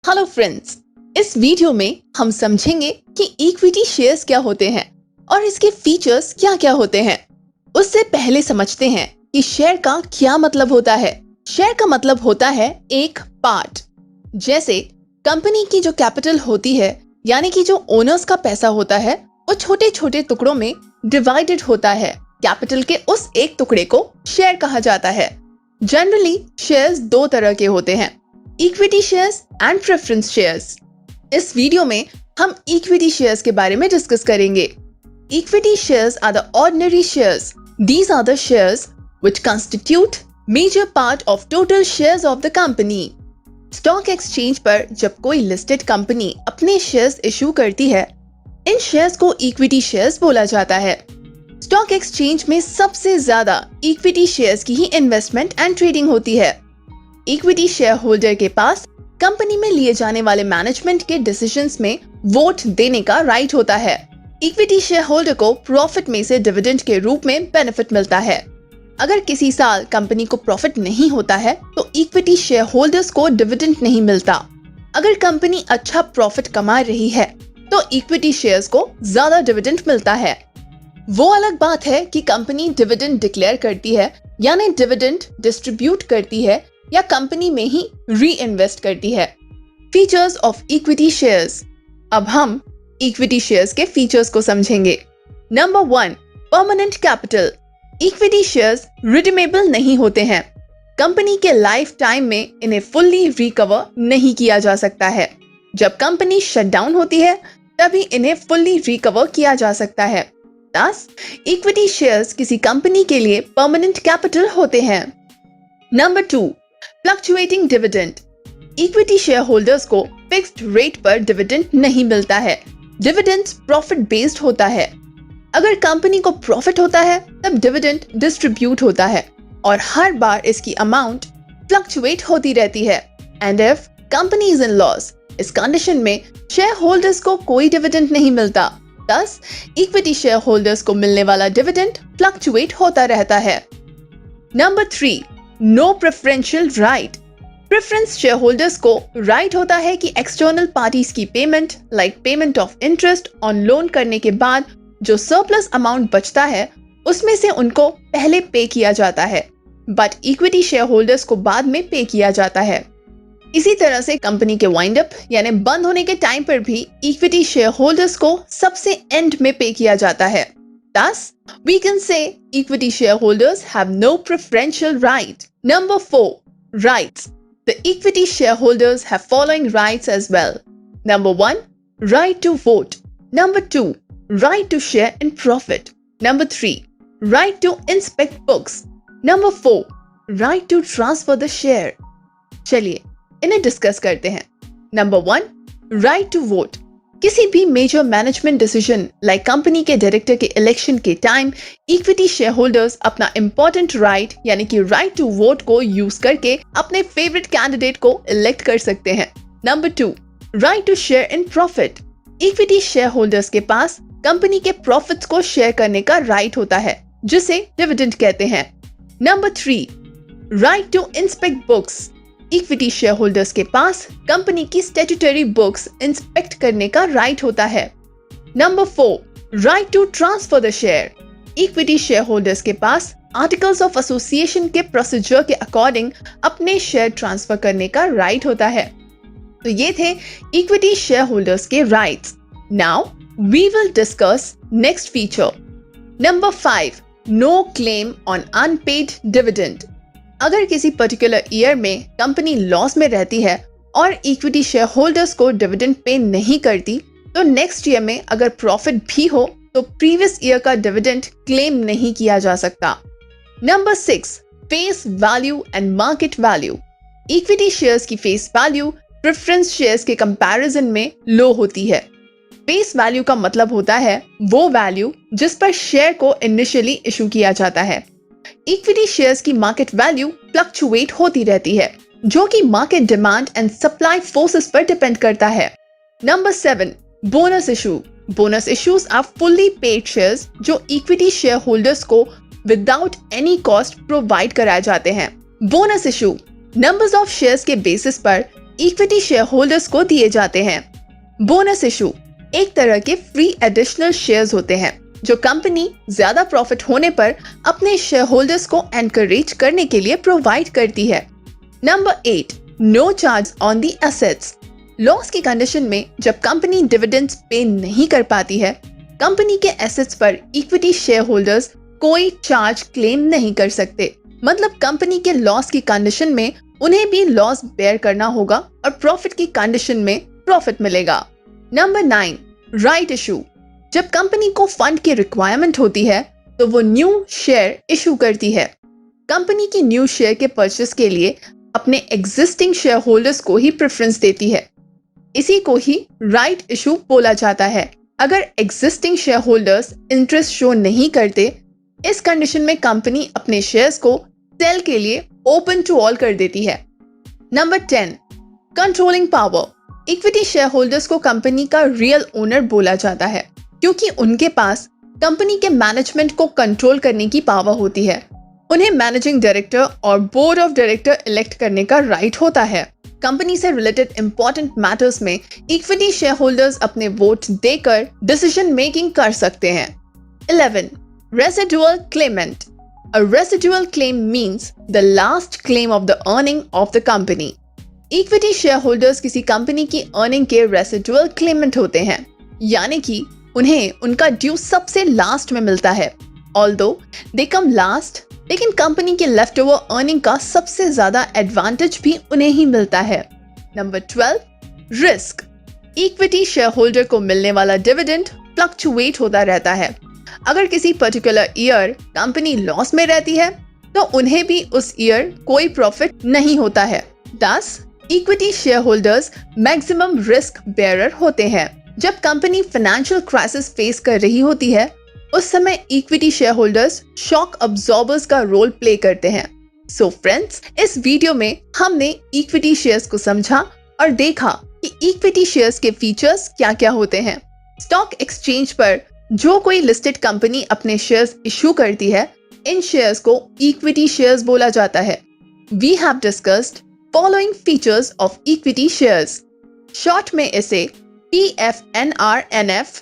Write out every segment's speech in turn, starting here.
Hello friends, इस video में हम समझेंगे कि इक्विटी शेयर्स क्या होते हैं और इसके फीचर्स क्या-क्या होते हैं। उससे पहले समझते हैं कि शेयर का क्या मतलब होता है। शेयर का मतलब होता है एक पार्ट। जैसे कंपनी की जो कैपिटल होती है, यानी कि जो ओनर्स का पैसा होता है, वो छोटे-छोटे टुकड़ों में डिवाइडेड होता है। कैपिटल के उस एक टुकड़े को शेयर कहा जाता है। जनरली शेयर्स दो तरह के होते हैं, equity shares and preference shares. इस वीडियो में हम इक्विटी शेयर्स के बारे में डिस्कस करेंगे। Equity shares are the ordinary shares. These are the shares which constitute major part of total shares of the company. Stock exchange पर जब कोई लिस्टेड कंपनी अपने शेयर्स इशू करती है, इन शेयर्स को इक्विटी शेयर्स बोला जाता है। स्टॉक एक्सचेंज में सबसे ज्यादा इक्विटी शेयर्स की ही इन्वेस्टमेंट एंड ट्रेडिंग होती है। इक्विटी शेयर होल्डर के पास कंपनी में लिए जाने वाले मैनेजमेंट के डिसीजंस में वोट देने का राइट होता है। इक्विटी शेयर होल्डर को प्रॉफिट में से डिविडेंड के रूप में बेनिफिट मिलता है। अगर किसी साल कंपनी को प्रॉफिट नहीं होता है तो इक्विटी शेयर होल्डर्स को डिविडेंड नहीं मिलता। अगर कंपनी अच्छा प्रॉफिट कमा रही है तो इक्विटी शेयर्स को ज्यादा डिविडेंड मिलता है। वो अलग बात है कि कंपनी डिविडेंड डिक्लेयर करती है, यानी डिविडेंड डिस्ट्रीब्यूट करती है या कंपनी में ही री इन्वेस्ट करती है। Features of equity shares. अब हम इक्विटी शेयर्स के फीचर्स को समझेंगे। Number 1, permanent capital. Equity shares redeemable नहीं होते हैं। कंपनी के लाइफ टाइम में इन्हें फुल्ली रिकवर नहीं किया जा सकता है। जब कंपनी शट डाउन होती है तभी इन्हें फुल्ली रिकवर किया जा सकता है। थस इक्विटी शेयर्स किसी कंपनी के लिए परमानेंट कैपिटल होते हैं। Number 2, fluctuating dividend. Equity share holders को फिक्स्ड रेट पर डिविडेंड नहीं मिलता है। डिविडेंड प्रॉफिट बेस्ड होता है। अगर कंपनी को प्रॉफिट होता है तब डिविडेंड डिस्ट्रीब्यूट होता है और हर बार इसकी अमाउंट फ्लक्चुएट होती रहती है। And if company is in loss, इस कंडीशन में शेयर होल्डर्स को कोई डिविडेंड नहीं मिलता। थस इक्विटी शेयर होल्डर्स को मिलने वाला डिविडेंड फ्लक्चुएट होता रहता है। Number 3, no preferential right. Preference share holders को राइट होता है कि एक्सटर्नल पार्टीज की payment like payment of interest on loan करने के बाद जो सरप्लस अमाउंट बचता है उसमें से उनको पहले पे किया जाता है, बट इक्विटी शेयर होल्डर्स को बाद में पे किया जाता है। इसी तरह से कंपनी के वाइंड अप यानी बंद होने के टाइम पर भी इक्विटी शेयर होल्डर्स को सबसे एंड में पे किया जाता है। Thus, we can say equity shareholders have no preferential right. Number 4, rights. The equity shareholders have following rights as well. Number 1, right to vote. Number 2, right to share in profit. Number 3, right to inspect books. Number 4, right to transfer the share. चलिए इन्हें discuss करते हैं। Number 1, right to vote. किसी भी major management decision like company के director के election के time equity share holders अपना इंपॉर्टेंट राइट यानी कि राइट टू वोट को यूज करके अपने फेवरेट कैंडिडेट को इलेक्ट कर सकते हैं। Number 2, right to share in profit. Equity share holders के पास कंपनी के प्रॉफिट्स को शेयर करने का राइट होता है, जिसे डिविडेंड कहते हैं। Number 3, right to inspect books. Equity share holders के पास कंपनी की स्टैट्यूटरी बुक्स इंस्पेक्ट करने का राइट होता है। Number 4, right to transfer the share. Equity share holders के पास आर्टिकल्स ऑफ एसोसिएशन के प्रोसीजर के अकॉर्डिंग अपने शेयर ट्रांसफर करने का राइट होता है। तो ये थे इक्विटी शेयर होल्डर्स के rights. Now we will discuss next feature. Number 5, no claim on unpaid dividend. अगर किसी पर्टिकुलर ईयर में कंपनी लॉस में रहती है और इक्विटी शेयर होल्डर्स को डिविडेंड पे नहीं करती तो नेक्स्ट ईयर में अगर प्रॉफिट भी हो तो प्रीवियस ईयर का डिविडेंड क्लेम नहीं किया जा सकता। Number 6, face value and market value. Equity shares की फेस वैल्यू प्रेफरेंस शेयर्स के कंपैरिजन में लो होती है। फेस वैल्यू का मतलब होता है वो वैल्यू जिस पर शेयर को इनिशियली इशू किया जाता है। इक्विटी शेयर्स की मार्केट वैल्यू फ्लक्चुएट होती रहती है, जो कि market demand and supply forces पर डिपेंड करता है। Number 7, bonus issue. Bonus issues are fully paid shares जो इक्विटी शेयर होल्डर्स को विदाउट एनी कॉस्ट प्रोवाइड कराए जाते हैं। Bonus issue numbers of shares के बेसिस पर इक्विटी शेयर होल्डर्स को दिए जाते हैं। बोनस इशू एक तरह के फ्री एडिशनल शेयर्स होते हैं जो कंपनी ज्यादा प्रॉफिट होने पर अपने शेयर होल्डर्स को एनकरेज करने के लिए प्रोवाइड करती है। Number 8, no charge on the assets. Loss की कंडीशन में जब कंपनी डिविडेंड्स पे नहीं कर पाती है, कंपनी के एसेट्स पर इक्विटी शेयर होल्डर्स कोई चार्ज क्लेम नहीं कर सकते। मतलब कंपनी के लॉस की कंडीशन में उन्हें भी लॉस बेयर करना होगा और प्रॉफिट की कंडीशन में प्रॉफिट मिलेगा। Number 9, right issue. जब कंपनी को फंड की रिक्वायरमेंट होती है तो वो न्यू शेयर इशू करती है। कंपनी की न्यू शेयर के परचेस के लिए अपने एग्जिस्टिंग शेयर होल्डर्स को ही प्रेफरेंस देती है। इसी को ही राइट इशू बोला जाता है। अगर existing share holders interest show नहीं करते, इस कंडीशन में कंपनी अपने शेयर्स को सेल के लिए ओपन टू ऑल कर देती है। Number 10, controlling power. Equity share holders को कंपनी का रियल ओनर बोला जाता है क्योंकि उनके पास कंपनी के मैनेजमेंट को कंट्रोल करने की पावर होती है। उन्हें मैनेजिंग डायरेक्टर और बोर्ड ऑफ डायरेक्टर इलेक्ट करने का राइट होता है। कंपनी से रिलेटेड इंपॉर्टेंट मैटर्स में इक्विटी शेयर होल्डर्स अपने वोट देकर डिसीजन मेकिंग कर सकते हैं। 11, residual Clement. A residual claim means the last claim of the earning of the company. Equity share holders किसी कंपनी की अर्निंग के रेसिडुअल क्लेमेंट होते हैं, यानी कि उन्हें उनका ड्यू सबसे लास्ट में मिलता है। Although they come last, लेकिन कंपनी के लेफ्ट ओवर अर्निंग का सबसे ज्यादा एडवांटेज भी उन्हें ही मिलता है। Number 12, risk. Equity share holder को मिलने वाला डिविडेंड फ्लक्चुएट होता रहता है। अगर किसी पर्टिकुलर ईयर कंपनी लॉस में रहती है तो उन्हें भी उस ईयर कोई प्रॉफिट नहीं होता है। Thus, equity share holders maximum risk bearer होते हैं। जब कंपनी फाइनेंशियल क्राइसिस फेस कर रही होती है, उस समय इक्विटी शेयर होल्डर्स शॉक अब्सॉर्बर्स का रोल प्ले करते हैं। सो फ्रेंड्स, इस वीडियो में हमने इक्विटी शेयर्स को समझा और देखा कि इक्विटी शेयर्स के फीचर्स क्या क्या होते हैं। स्टॉक एक्सचेंज पर जो कोई लिस्टेड कंपनी अपने शेयर्स इशू करती है, इन शेयर्स को इक्विटी शेयर्स बोला जाता है। We have discussed following features of equity shares. Short में इसे PFNRNF,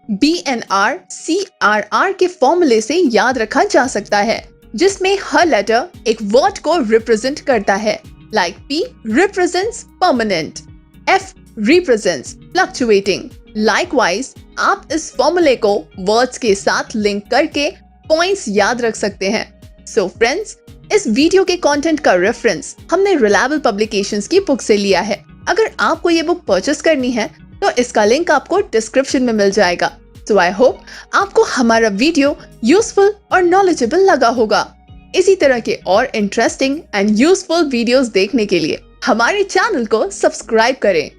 BNR, CRR के फॉर्मूले से याद रखा जा सकता है, जिसमें हर लेटर एक वर्ड को रिप्रेजेंट करता है। Like P represents permanent, F represents fluctuating। Likewise, आप इस फॉर्मूले को वर्ड्स के साथ लिंक करके पॉइंट्स याद रख सकते हैं। सो फ्रेंड्स, इस वीडियो के कंटेंट का रेफरेंस हमने रिलायबल पब्लिकेशंस की बुक से लिया है। अगर आपको ये बुक परचेस करनी है तो इसका लिंक आपको डिस्क्रिप्शन में मिल जाएगा। सो आई होप आपको हमारा वीडियो यूजफुल और नॉलेजेबल लगा होगा। इसी तरह के और इंटरेस्टिंग एंड यूजफुल वीडियोस देखने के लिए हमारे चैनल को सब्सक्राइब करें।